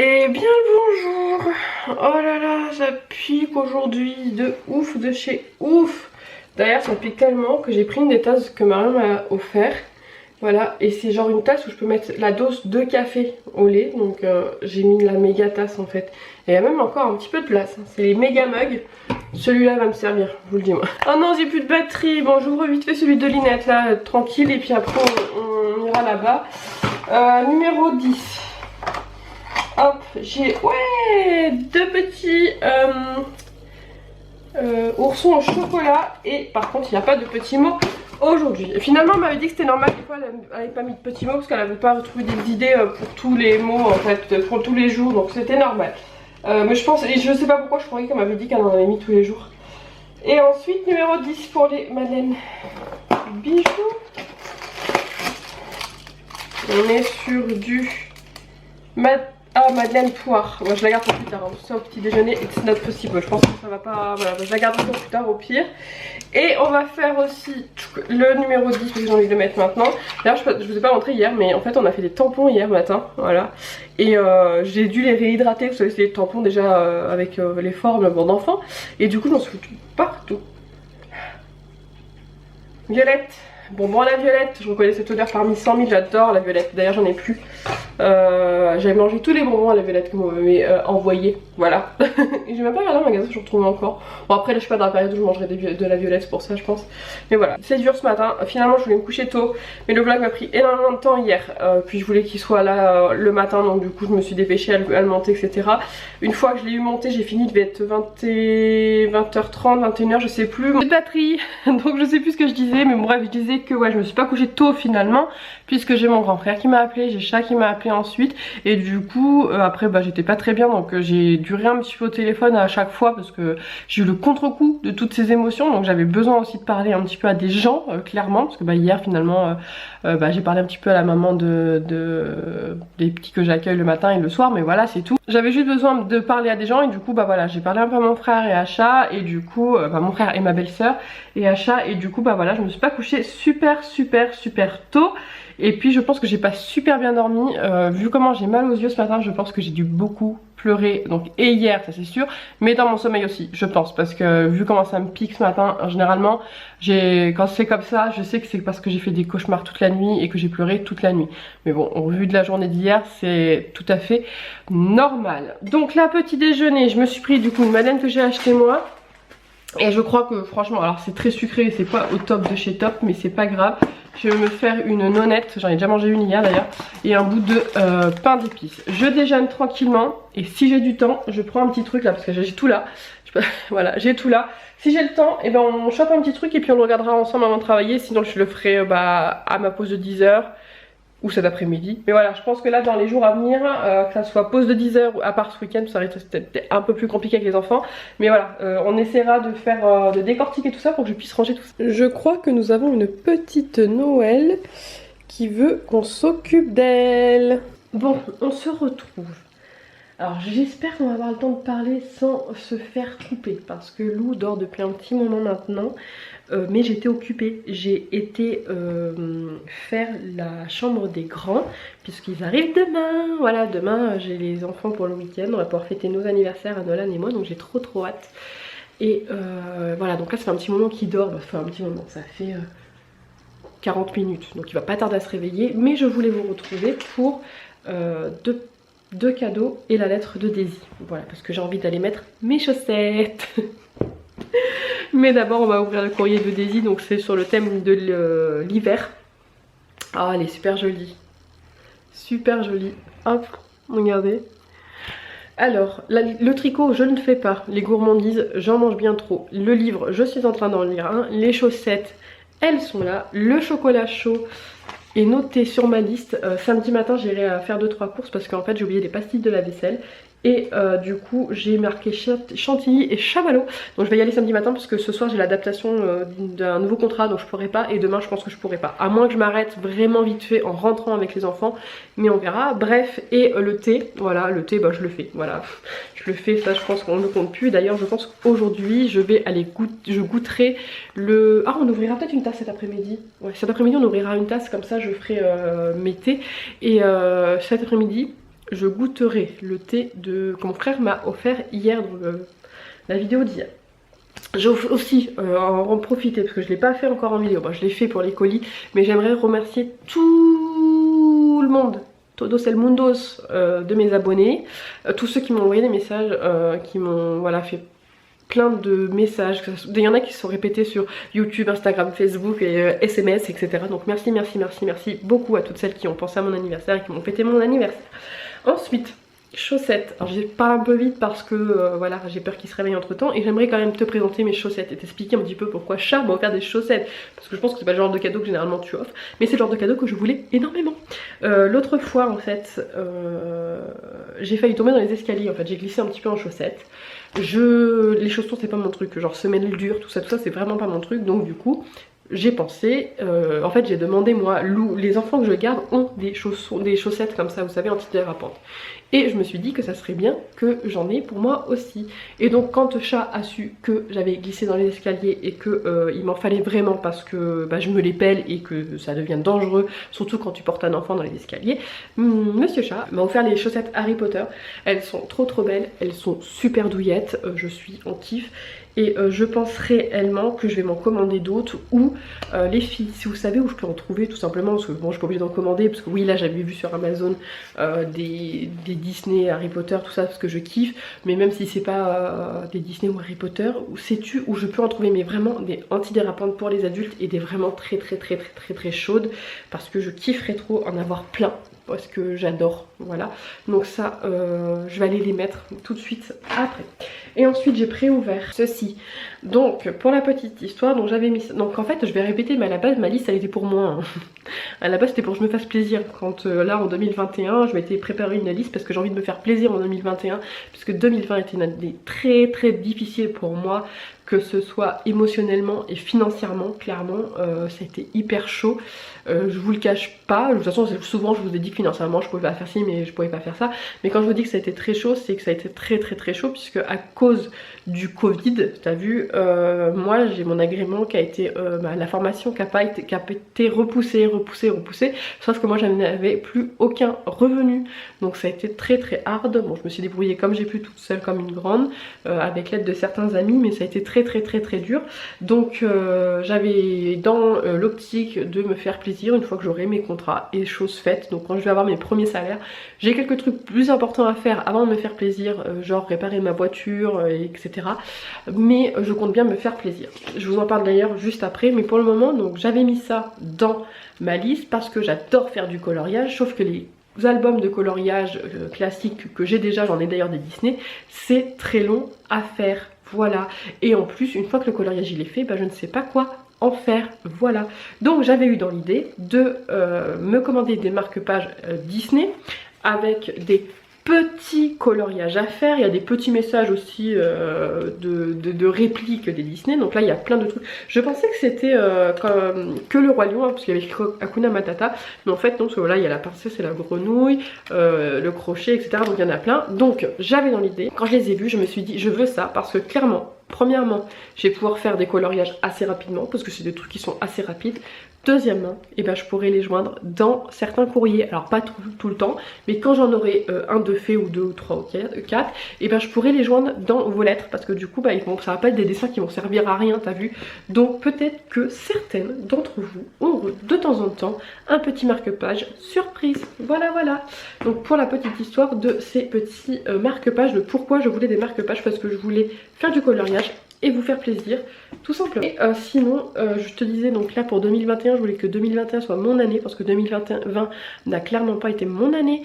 Et bien le bonjour. Oh là là, ça pique aujourd'hui de ouf, de chez ouf. D'ailleurs ça pique tellement que j'ai pris une des tasses que Marion m'a offert. Voilà, et c'est genre une tasse où je peux mettre la dose de café au lait. Donc j'ai mis la méga tasse en fait. Et il y a même encore un petit peu de place, hein. C'est les méga mugs. Celui-là va me servir, je vous le dis moi. Oh non, j'ai plus de batterie. Bon, j'ouvre vite fait celui de Linette là, tranquille. Et puis après on ira là-bas. Numéro 10. Hop, j'ai deux petits oursons au chocolat. Et par contre il n'y a pas de petits mots aujourd'hui. Finalement elle m'avait dit que c'était normal, des fois elle n'avait pas mis de petits mots parce qu'elle n'avait pas retrouvé des idées pour tous les mots en fait, pour tous les jours, donc c'était normal. Mais je pense, et je sais pas pourquoi, je croyais qu'elle m'avait dit qu'elle en avait mis tous les jours. Et ensuite numéro 10 pour les madeleines bijoux. On est sur du Madeleine poire. Moi je la garde pour plus tard, hein. C'est au petit déjeuner, it's not possible. Je pense que ça va pas. Voilà, je la garde pour plus tard au pire. Et on va faire aussi le numéro 10 parce que j'ai envie de le mettre maintenant. D'ailleurs je vous ai pas montré hier, mais en fait on a fait des tampons hier matin. Voilà. Et j'ai dû les réhydrater. Vous savez, c'est des tampons déjà avec les formes d'enfant. Et du coup j'en suis foutu partout. Violette. Bonbon à la violette, je reconnais cette odeur parmi 100 000, j'adore la violette, d'ailleurs j'en ai plus. J'avais mangé tous les bonbons à la violette que vous m'avez envoyés, voilà. Et j'ai même pas regardé le magasin si je retrouve encore. Bon après là je suis pas dans la période où je mangerai de la violette, c'est pour ça je pense. Mais voilà, c'est dur ce matin, finalement je voulais me coucher tôt, mais le vlog m'a pris énormément de temps hier. Puis je voulais qu'il soit là le matin, donc du coup je me suis dépêchée à le monter, etc. Une fois que je l'ai eu monté, j'ai fini, il devait être 20h30, 21h, je sais plus. J'ai de batterie, donc je sais plus ce que je disais, mais bref je disais que ouais je me suis pas couchée tôt finalement, puisque j'ai mon grand frère qui m'a appelé, j'ai Chat qui m'a appelé ensuite, et du coup après bah j'étais pas très bien, donc j'ai duré un petit peu au téléphone à chaque fois parce que j'ai eu le contre-coup de toutes ces émotions, donc j'avais besoin aussi de parler un petit peu à des gens clairement, parce que bah hier finalement j'ai parlé un petit peu à la maman des petits que j'accueille le matin et le soir, mais voilà c'est tout. J'avais juste besoin de parler à des gens et du coup bah voilà j'ai parlé un peu à mon frère et à Chat, et du coup mon frère et ma belle-sœur et à Chat, et du coup bah voilà je me suis pas couchée super tôt. Et puis je pense que j'ai pas super bien dormi, vu comment j'ai mal aux yeux ce matin, je pense que j'ai dû beaucoup pleurer, donc et hier ça c'est sûr, mais dans mon sommeil aussi je pense, parce que vu comment ça me pique ce matin, généralement quand c'est comme ça je sais que c'est parce que j'ai fait des cauchemars toute la nuit et que j'ai pleuré toute la nuit, mais bon au vu de la journée d'hier c'est tout à fait normal. Donc là petit déjeuner, je me suis pris du coup une madeleine que j'ai acheté moi. Et je crois que franchement, alors c'est très sucré, c'est pas au top de chez top, mais c'est pas grave. Je vais me faire une nonnette, j'en ai déjà mangé une hier d'ailleurs, et un bout de pain d'épices. Je déjeune tranquillement, et si j'ai du temps, je prends un petit truc là, parce que j'ai tout là. Voilà, j'ai tout là. Si j'ai le temps, et ben on chope un petit truc et puis on le regardera ensemble avant de travailler, sinon je le ferai à ma pause de 10h. Ou cet après-midi. Mais voilà, je pense que là dans les jours à venir, que ça soit pause de 10h ou à part ce week-end, ça risque d'être un peu plus compliqué avec les enfants. Mais voilà, on essaiera de faire, de décortiquer tout ça pour que je puisse ranger tout ça. Je crois que nous avons une petite Noël qui veut qu'on s'occupe d'elle. Bon, on se retrouve. Alors j'espère qu'on va avoir le temps de parler sans se faire couper, parce que Lou dort depuis un petit moment maintenant. Mais j'étais occupée, j'ai été faire la chambre des grands puisqu'ils arrivent demain. Voilà, demain j'ai les enfants pour le week-end, on va pouvoir fêter nos anniversaires à Nolan et moi, donc j'ai trop hâte. Et voilà, donc là ça fait un petit moment qu'il dort, enfin un petit moment, ça fait 40 minutes, donc il va pas tarder à se réveiller. Mais je voulais vous retrouver pour deux cadeaux et la lettre de Daisy. Voilà, parce que j'ai envie d'aller mettre mes chaussettes. Mais d'abord on va ouvrir le courrier de Daisy, donc c'est sur le thème de l'hiver. Ah elle est super jolie. Super jolie. Hop, regardez. Alors, le tricot je ne fais pas. Les gourmandises, j'en mange bien trop. Le livre, je suis en train d'en lire un. Les chaussettes, elles sont là. Le chocolat chaud est noté sur ma liste. Samedi matin j'irai faire 2-3 courses parce qu'en fait j'ai oublié les pastilles de la vaisselle. Et du coup j'ai marqué Chantilly et Chamallow. Donc je vais y aller samedi matin parce que ce soir j'ai l'adaptation d'un nouveau contrat, donc je pourrai pas. Et demain je pense que je pourrai pas, à moins que je m'arrête vraiment vite fait en rentrant avec les enfants. Mais on verra. Bref, et le thé, voilà, le thé bah je le fais, voilà. Je le fais, ça je pense qu'on ne compte plus. D'ailleurs je pense qu'aujourd'hui je vais aller je goûterai le... Ah, on ouvrira peut-être une tasse cet après-midi. Ouais, cet après-midi on ouvrira une tasse, comme ça je ferai mes thés. Et cet après-midi je goûterai le thé que mon frère m'a offert hier dans la vidéo d'hier. J'ai aussi en profiter parce que je ne l'ai pas fait encore en vidéo. Bon, je l'ai fait pour les colis, mais j'aimerais remercier tout le monde, todos el mundos, de mes abonnés, tous ceux qui m'ont envoyé des messages, qui m'ont voilà, fait plein de messages. Il y en a qui se sont répétés sur YouTube, Instagram, Facebook et SMS, etc. Donc merci, merci, merci, merci beaucoup à toutes celles qui ont pensé à mon anniversaire et qui m'ont fêté mon anniversaire. Ensuite, chaussettes. Alors je parle un peu vite parce que voilà, j'ai peur qu'ils se réveillent entre temps et j'aimerais quand même te présenter mes chaussettes et t'expliquer un petit peu pourquoi Chat m'a offert des chaussettes, parce que je pense que c'est pas le genre de cadeau que généralement tu offres, mais c'est le genre de cadeau que je voulais énormément. L'autre fois en fait, j'ai failli tomber dans les escaliers, en fait j'ai glissé un petit peu en chaussettes. Les chaussons c'est pas mon truc, genre semelle dure, tout ça c'est vraiment pas mon truc, donc du coup j'ai pensé, en fait j'ai demandé moi, les enfants que je garde ont des chaussettes comme ça, vous savez, antidérapantes. Et je me suis dit que ça serait bien que j'en ai pour moi aussi. Et donc quand Chat a su que j'avais glissé dans les escaliers et que il m'en fallait vraiment parce que bah, je me les pèle et que ça devient dangereux, surtout quand tu portes un enfant dans les escaliers, Monsieur Chat m'a offert les chaussettes Harry Potter. Elles sont trop belles, elles sont super douillettes, je suis en kiff. Et je pense réellement que je vais m'en commander d'autres, ou les filles, si vous savez où je peux en trouver tout simplement, parce que bon je suis pas obligée d'en commander, parce que oui là j'avais vu sur Amazon des Disney, Harry Potter, tout ça, parce que je kiffe, mais même si c'est pas des Disney ou Harry Potter, sais-tu où je peux en trouver, mais vraiment des antidérapantes pour les adultes et des vraiment très chaudes, parce que je kifferais trop en avoir plein, parce que j'adore, voilà. Donc ça, je vais aller les mettre tout de suite après. Et ensuite j'ai préouvert ceci. Donc pour la petite histoire, donc j'avais mis ça. Donc en fait je vais répéter, mais à la base ma liste elle était pour moi. Hein. À la base c'était pour que je me fasse plaisir. Quand là en 2021 je m'étais préparé une liste parce que j'ai envie de me faire plaisir en 2021. Puisque 2020 était une année très difficile pour moi, que ce soit émotionnellement et financièrement, clairement, ça a été hyper chaud. Je vous le cache pas, de toute façon souvent je vous ai dit que financièrement je pouvais pas faire ci mais je pouvais pas faire ça, mais quand je vous dis que ça a été très chaud, c'est que ça a été très chaud, puisque à cause du Covid, t'as vu, moi j'ai mon agrément qui a été, la formation qui a été repoussée, sauf que moi je n'avais plus aucun revenu, donc ça a été très hard. Bon je me suis débrouillée comme j'ai pu toute seule comme une grande, avec l'aide de certains amis, mais ça a été très dur, donc j'avais dans l'optique de me faire plaisir une fois que j'aurai mes contrats et chose faite. Donc quand je vais avoir mes premiers salaires, j'ai quelques trucs plus importants à faire avant de me faire plaisir, genre réparer ma voiture, etc. Mais je compte bien me faire plaisir. Je vous en parle d'ailleurs juste après, mais pour le moment donc j'avais mis ça dans ma liste parce que j'adore faire du coloriage, sauf que les albums de coloriage classiques que j'ai déjà, j'en ai d'ailleurs des Disney, c'est très long à faire. Voilà, et en plus une fois que le coloriage il est fait, bah, je ne sais pas quoi en faire, voilà. Donc j'avais eu dans l'idée de me commander des marque-pages Disney avec des petits coloriages à faire. Il y a des petits messages aussi de répliques des Disney, donc là il y a plein de trucs. Je pensais que c'était que le Roi Lion, hein, parce qu'il y avait Hakuna Matata, mais en fait non, parce que là il y a la princesse et la grenouille, le crochet, etc. Donc il y en a plein. Donc j'avais dans l'idée, quand je les ai vus, je me suis dit je veux ça, parce que clairement, premièrement, je vais pouvoir faire des coloriages assez rapidement, parce que c'est des trucs qui sont assez rapides. Deuxièmement, eh ben, je pourrais les joindre dans certains courriers, alors pas tout le temps, mais quand j'en aurai un de fait, ou deux, ou trois, ou quatre, eh ben, je pourrais les joindre dans vos lettres, parce que du coup, bah, ça va pas être des dessins qui vont servir à rien, t'as vu. Donc peut-être que certaines d'entre vous auront de temps en temps un petit marque-page surprise. Voilà. Donc pour la petite histoire de ces petits marque-pages, de pourquoi je voulais des marque-pages, parce que je voulais faire du coloriage et vous faire plaisir, tout simplement. Et sinon, je te disais, donc là pour 2021, je voulais que 2021 soit mon année, parce que 2020 n'a clairement pas été mon année.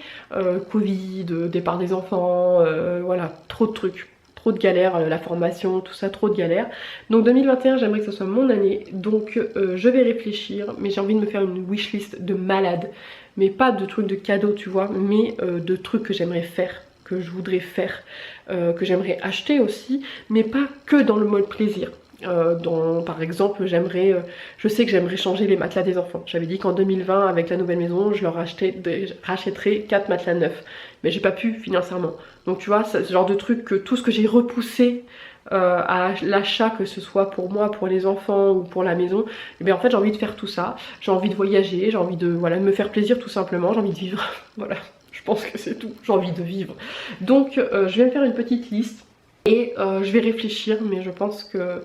Covid, départ des enfants, voilà, trop de trucs, trop de galères, la formation, tout ça, trop de galères. Donc 2021, j'aimerais que ce soit mon année, donc je vais réfléchir, mais j'ai envie de me faire une wishlist de malade. Mais pas de trucs de cadeaux, tu vois, mais de trucs que j'aimerais faire, que je voudrais faire, que j'aimerais acheter aussi, mais pas que dans le mode plaisir. Par exemple, je sais que j'aimerais changer les matelas des enfants. J'avais dit qu'en 2020, avec la nouvelle maison, je leur rachèterais 4 matelas neufs, mais j'ai pas pu financièrement. Donc tu vois, c'est ce genre de truc que tout ce que j'ai repoussé à l'achat, que ce soit pour moi, pour les enfants ou pour la maison, et bien en fait j'ai envie de faire tout ça. J'ai envie de voyager, j'ai envie de, voilà, de me faire plaisir tout simplement, j'ai envie de vivre. Voilà, je pense que c'est tout, j'ai envie de vivre. Donc je vais me faire une petite liste et je vais réfléchir, mais je pense que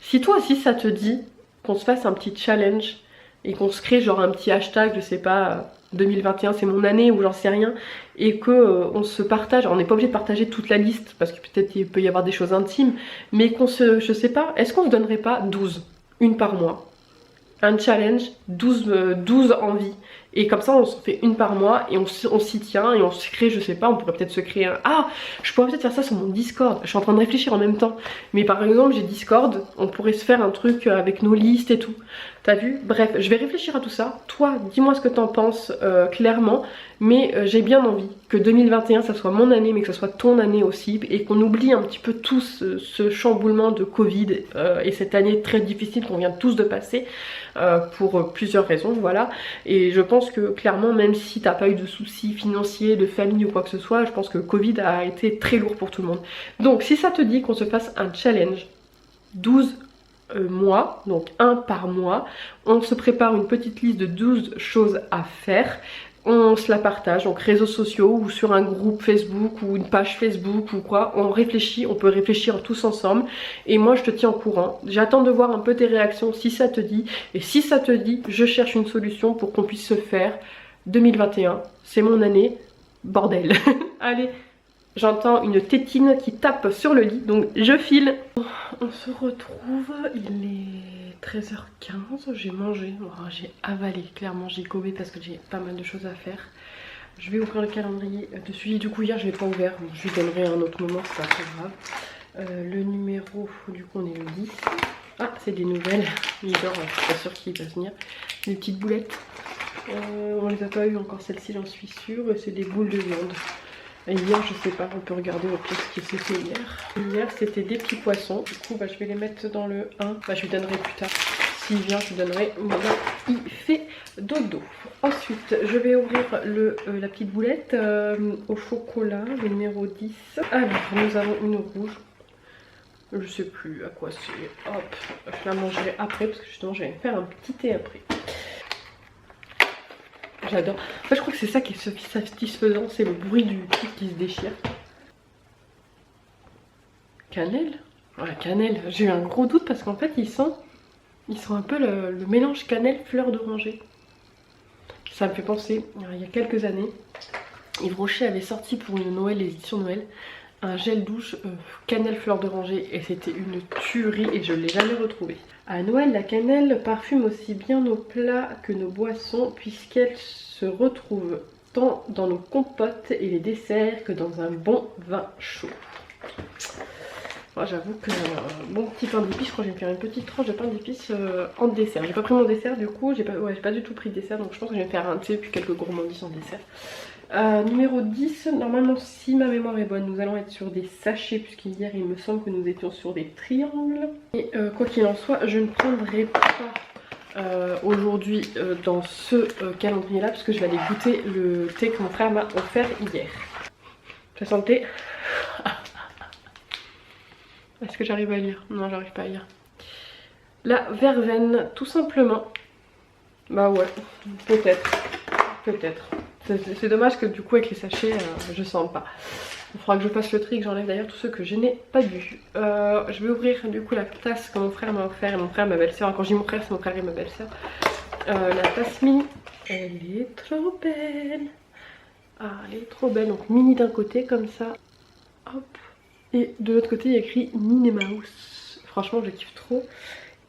si toi aussi ça te dit qu'on se fasse un petit challenge et qu'on se crée genre un petit hashtag, je sais pas, 2021 c'est mon année ou j'en sais rien, et que on se partage, on n'est pas obligé de partager toute la liste parce que peut-être il peut y avoir des choses intimes, mais qu'on se, je sais pas, est-ce qu'on se donnerait pas 12, une par mois, un challenge, 12 envies, et comme ça on se fait une par mois et on s'y tient et on se crée, je sais pas, on pourrait peut-être se créer un... Ah, je pourrais peut-être faire ça sur mon Discord, je suis en train de réfléchir en même temps, mais par exemple j'ai Discord, on pourrait se faire un truc avec nos listes et tout, t'as vu? Bref, je vais réfléchir à tout ça, toi dis-moi ce que t'en penses clairement, mais j'ai bien envie que 2021 ça soit mon année mais que ça soit ton année aussi, et qu'on oublie un petit peu tout ce chamboulement de Covid et cette année très difficile qu'on vient tous de passer pour plusieurs raisons, voilà. Et je pense que clairement, même si t'as pas eu de soucis financiers, de famille ou quoi que ce soit, je pense que Covid a été très lourd pour tout le monde. Donc si ça te dit qu'on se fasse un challenge 12 mois, donc un par mois, on se prépare une petite liste de 12 choses à faire, on se la partage, donc réseaux sociaux ou sur un groupe Facebook ou une page Facebook ou quoi, on réfléchit, on peut réfléchir tous ensemble et moi je te tiens au courant. J'attends de voir un peu tes réactions si ça te dit, et si ça te dit, je cherche une solution pour qu'on puisse se faire 2021, c'est mon année, bordel. Allez, j'entends une tétine qui tape sur le lit, donc je file. On se retrouve, il est 13h15, j'ai mangé, j'ai avalé, clairement j'ai gobé parce que j'ai pas mal de choses à faire. Je vais ouvrir le calendrier de suivi, du coup hier je l'ai pas ouvert, donc je lui donnerai à un autre moment, c'est pas très grave. Le numéro, du coup on est le 10. Ah, c'est des nouvelles, il dort, je suis pas sûre qu'il va venir. Des petites boulettes, on les a pas eu encore, celle-ci j'en suis sûre, c'est des boules de viande. Et hier, je sais pas, on peut regarder au pire ce que c'était hier. Hier, c'était des petits poissons. Du coup, je vais les mettre dans le 1. Je lui donnerai plus tard. S'il vient, je lui donnerai. Voilà, il fait dodo. Ensuite, je vais ouvrir la petite boulette au chocolat, le numéro 10. Alors, nous avons une rouge. Je sais plus à quoi c'est. Hop, je la mangerai après parce que justement, je vais faire un petit thé après. J'adore. En fait, je crois que c'est ça qui est satisfaisant, c'est le bruit du truc qui se déchire. Cannelle? Ouais, cannelle. J'ai eu un gros doute parce qu'en fait, ils sont un peu le mélange cannelle-fleur d'oranger. Ça me fait penser, il y a quelques années, Yves Rocher avait sorti pour une Noël, les éditions Noël, un gel douche cannelle fleur d'oranger et c'était une tuerie et je ne l'ai jamais retrouvé. À Noël, la cannelle parfume aussi bien nos plats que nos boissons puisqu'elle se retrouve tant dans nos compotes et les desserts que dans un bon vin chaud. Moi j'avoue que bon petit pain d'épices, je crois que je vais me faire une petite tranche de pain d'épices en dessert. J'ai pas pris mon dessert du coup, j'ai pas du tout pris de dessert, donc je pense que je vais me faire un thé puis quelques gourmandises en dessert. Numéro 10, normalement si ma mémoire est bonne, nous allons être sur des sachets puisqu'hier il me semble que nous étions sur des triangles. Et quoi qu'il en soit, je ne prendrai pas aujourd'hui dans ce calendrier là puisque je vais aller goûter le thé que mon frère m'a offert hier. Tu as senti? Est-ce que j'arrive à lire? Non, j'arrive pas à lire. La verveine, tout simplement. Bah ouais, peut-être. Peut-être. C'est dommage que du coup avec les sachets, je sens pas. Il faudra que je fasse le tri, que j'enlève d'ailleurs tous ceux que je n'ai pas vus. Je vais ouvrir du coup la tasse que mon frère m'a offert et mon frère et ma belle-sœur. Quand je dis mon frère, c'est mon frère et ma belle-sœur. La tasse mini, elle est trop belle. Ah, elle est trop belle. Donc mini d'un côté comme ça. Hop. Et de l'autre côté il y a écrit Minnie Mouse. Franchement je kiffe trop.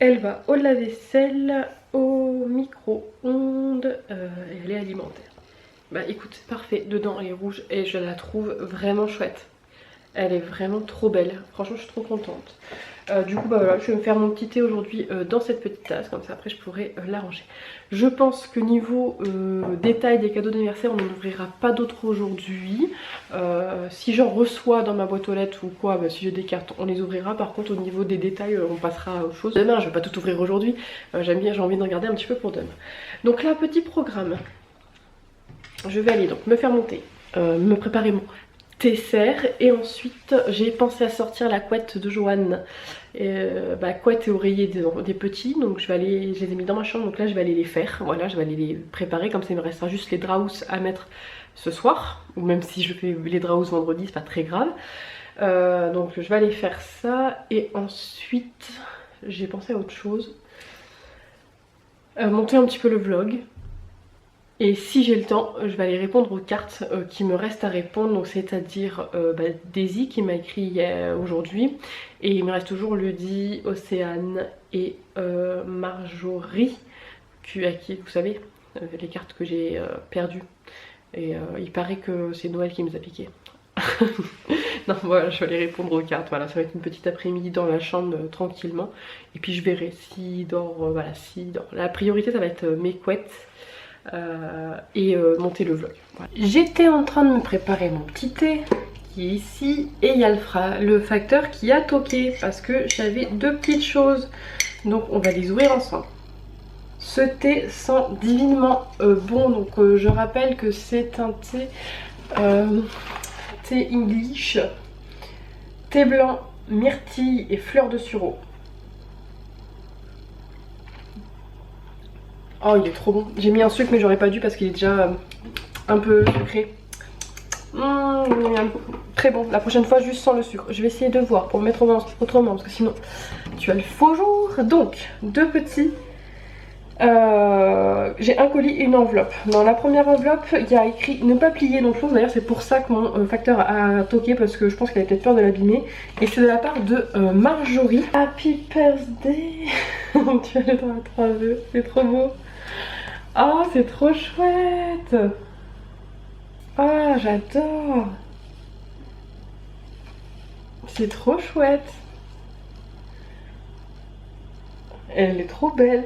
Elle va au lave-vaisselle, au micro-ondes et elle est alimentaire. Bah écoute, c'est parfait, dedans elle est rouge et je la trouve vraiment chouette. Elle est vraiment trop belle, franchement je suis trop contente. Du coup bah voilà, je vais me faire mon petit thé aujourd'hui dans cette petite tasse, comme ça après je pourrai la ranger. Je pense que niveau détail des cadeaux d'anniversaire, on n'en ouvrira pas d'autres aujourd'hui. Si j'en reçois dans ma boîte aux lettres ou quoi, bah, si j'ai des cartes on les ouvrira. Par contre au niveau des détails on passera à autre chose. Demain je vais pas tout ouvrir aujourd'hui, j'ai envie de regarder un petit peu pour demain. Donc là petit programme. Je vais aller donc me faire mon thé, me préparer mon dessert et ensuite j'ai pensé à sortir la couette de Joanne, couette et oreiller des petits, donc je les ai mis dans ma chambre, donc là je vais aller les faire, voilà je vais aller les préparer, comme ça il me restera juste les draps à mettre ce soir, ou même si je fais les draws vendredi, c'est pas très grave. Donc je vais aller faire ça et ensuite j'ai pensé à autre chose. Monter un petit peu le vlog. Et si j'ai le temps, je vais aller répondre aux cartes qui me restent à répondre, donc c'est-à-dire Daisy qui m'a écrit aujourd'hui, et il me reste toujours Ludy, Océane et Marjorie, à qui vous savez, les cartes que j'ai perdues. Et il paraît que c'est Noël qui nous a piqué. Non, voilà, je vais aller répondre aux cartes. Voilà, ça va être une petite après-midi dans la chambre tranquillement. Et puis je verrai s'il dort. Voilà, s'il dort. La priorité, ça va être mes couettes et monter le vlog. Voilà. J'étais en train de me préparer mon petit thé qui est ici. Et il y a le facteur qui a toqué parce que j'avais deux petites choses. Donc on va les ouvrir ensemble. Ce thé sent divinement bon. Donc je rappelle que c'est un thé... thé English, thé blanc, myrtille et fleurs de sureau. Oh, il est trop bon. J'ai mis un sucre mais j'aurais pas dû parce qu'il est déjà un peu sucré. Très bon. La prochaine fois juste sans le sucre. Je vais essayer de voir pour le mettre autrement parce que sinon tu as le faux jour. Donc deux petits. J'ai un colis et une enveloppe. Dans la première enveloppe il y a écrit ne pas plier, donc je pense d'ailleurs c'est pour ça que mon facteur a toqué, parce que je pense qu'elle avait peut-être peur de l'abîmer. Et c'est de la part de Marjorie. Happy birthday. Tu as le droit à 3 vœux, c'est trop beau. Oh, c'est trop chouette. Oh, j'adore. C'est trop chouette. Elle est trop belle.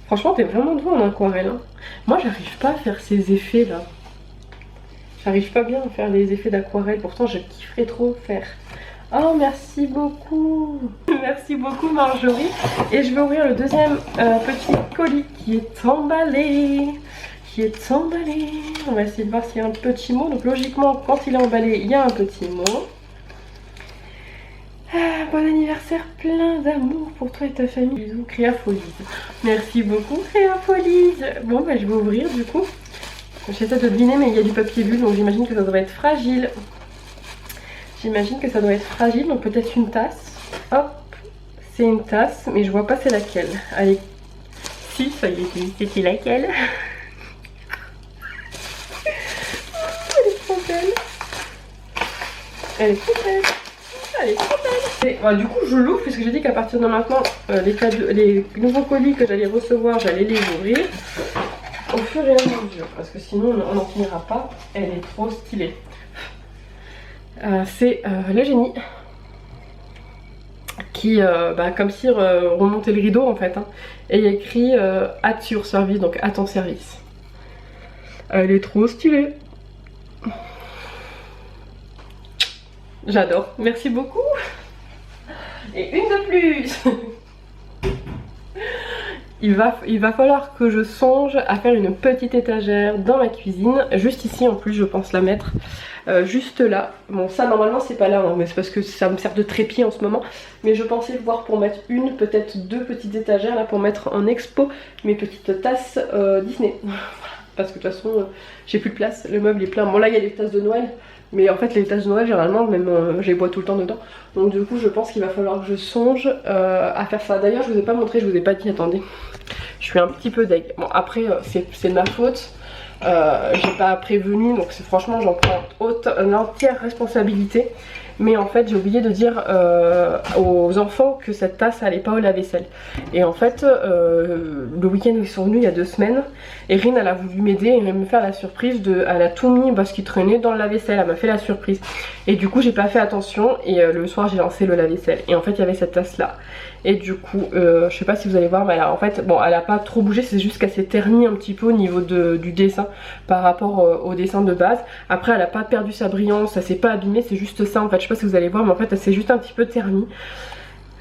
Franchement, t'es vraiment douée en aquarelle. Hein. Moi, j'arrive pas à faire ces effets là. J'arrive pas bien à faire les effets d'aquarelle. Pourtant, je kifferais trop faire. Oh, merci beaucoup. Merci beaucoup, Marjorie. Et je vais ouvrir le deuxième petit colis qui est emballé. On va essayer de voir s'il y a un petit mot. Donc, logiquement, quand il est emballé, il y a un petit mot. Ah, bon anniversaire, plein d'amour pour toi et ta famille. Bisous, Créafolise. Merci beaucoup, Créafolise. Bon, bah je vais ouvrir du coup. J'essaie de deviner, mais il y a du papier bulle, donc j'imagine que ça doit être fragile. Donc peut-être une tasse. Hop, c'est une tasse, mais je vois pas c'est laquelle. Allez, si, ça y est, c'est laquelle. Elle est trop belle. Elle est trop belle. Et, bah, du coup je l'ouvre puisque j'ai dit qu'à partir de maintenant les nouveaux colis que j'allais recevoir, j'allais les ouvrir au fur et à mesure parce que sinon on n'en finira pas. Elle est trop stylée. C'est le génie qui comme si remontait le rideau en fait, hein. Et il y a écrit at your service, donc à ton service. Elle est trop stylée. J'adore, merci beaucoup. Et une de plus. Il va falloir que je songe à faire une petite étagère dans ma cuisine. Juste ici en plus je pense la mettre. Juste là. Bon ça normalement c'est pas là, hein, mais c'est parce que ça me sert de trépied en ce moment. Mais je pensais voir pour mettre une, peut-être deux petites étagères là pour mettre en expo mes petites tasses Disney. Parce que de toute façon j'ai plus de place, le meuble est plein. Bon là il y a des tasses de Noël. Mais en fait les tasses de Noël généralement même j'ai bois tout le temps dedans. Donc du coup je pense qu'il va falloir que je songe à faire ça. D'ailleurs je vous ai pas montré, je vous ai pas dit, attendez. Je suis un petit peu deg. Bon après c'est de ma faute. J'ai pas prévenu, donc franchement j'en prends l'entière responsabilité. Mais en fait j'ai oublié de dire aux enfants que cette tasse allait pas au lave-vaisselle. Et en fait le week-end où ils sont venus il y a 2 semaines, Erin elle a voulu m'aider et me faire la surprise de... Elle a tout mis parce qu'il traînait dans le lave-vaisselle, elle m'a fait la surprise. Et du coup j'ai pas fait attention et le soir j'ai lancé le lave-vaisselle. Et en fait il y avait cette tasse là. Et du coup je sais pas si vous allez voir, mais elle a, en fait bon elle a pas trop bougé, c'est juste qu'elle s'est ternie un petit peu au niveau du dessin par rapport au dessin de base. Après elle a pas perdu sa brillance, ça s'est pas abîmé, c'est juste ça en fait. Je sais pas si vous allez voir, mais en fait elle s'est juste un petit peu ternie.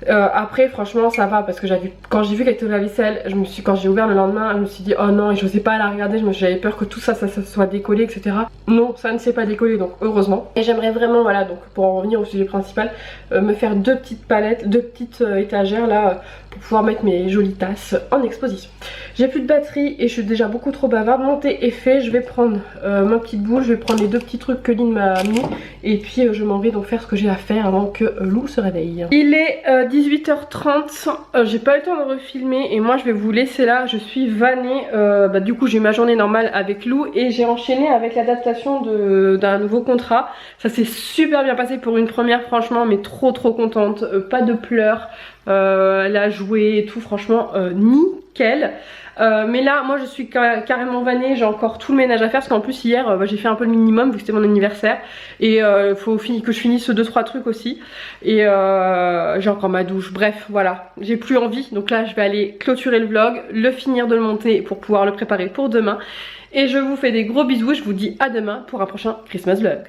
Après franchement ça va parce que quand j'ai vu qu'elle était au lave-vaisselle, quand j'ai ouvert le lendemain, je me suis dit oh non, et je n'osais pas la regarder, j'avais peur que tout ça soit décollé, etc. Non, ça ne s'est pas décollé, donc heureusement. Et j'aimerais vraiment, voilà, donc pour en revenir au sujet principal, me faire deux petites palettes, deux petites étagères là pour pouvoir mettre mes jolies tasses en exposition. J'ai plus de batterie et je suis déjà beaucoup trop bavarde. Mon thé est fait, je vais prendre ma petite boule, je vais prendre les deux petits trucs que Lynn m'a mis et puis je m'en vais donc faire ce que j'ai à faire avant que Lou se réveille. Il est 18h30, j'ai pas eu le temps de refilmer et moi je vais vous laisser là, je suis vannée. Du coup j'ai eu ma journée normale avec Lou et j'ai enchaîné avec l'adaptation d'un nouveau contrat. Ça s'est super bien passé pour une première franchement, mais trop contente, pas de pleurs. Elle a joué et tout, franchement nickel. Mais là moi je suis carrément vannée, j'ai encore tout le ménage à faire parce qu'en plus hier j'ai fait un peu le minimum vu que c'était mon anniversaire et il faut que je finisse 2-3 trucs aussi et j'ai encore ma douche, bref voilà, j'ai plus envie, donc là je vais aller clôturer le vlog, le finir de le monter pour pouvoir le préparer pour demain et je vous fais des gros bisous et je vous dis à demain pour un prochain Christmas vlog.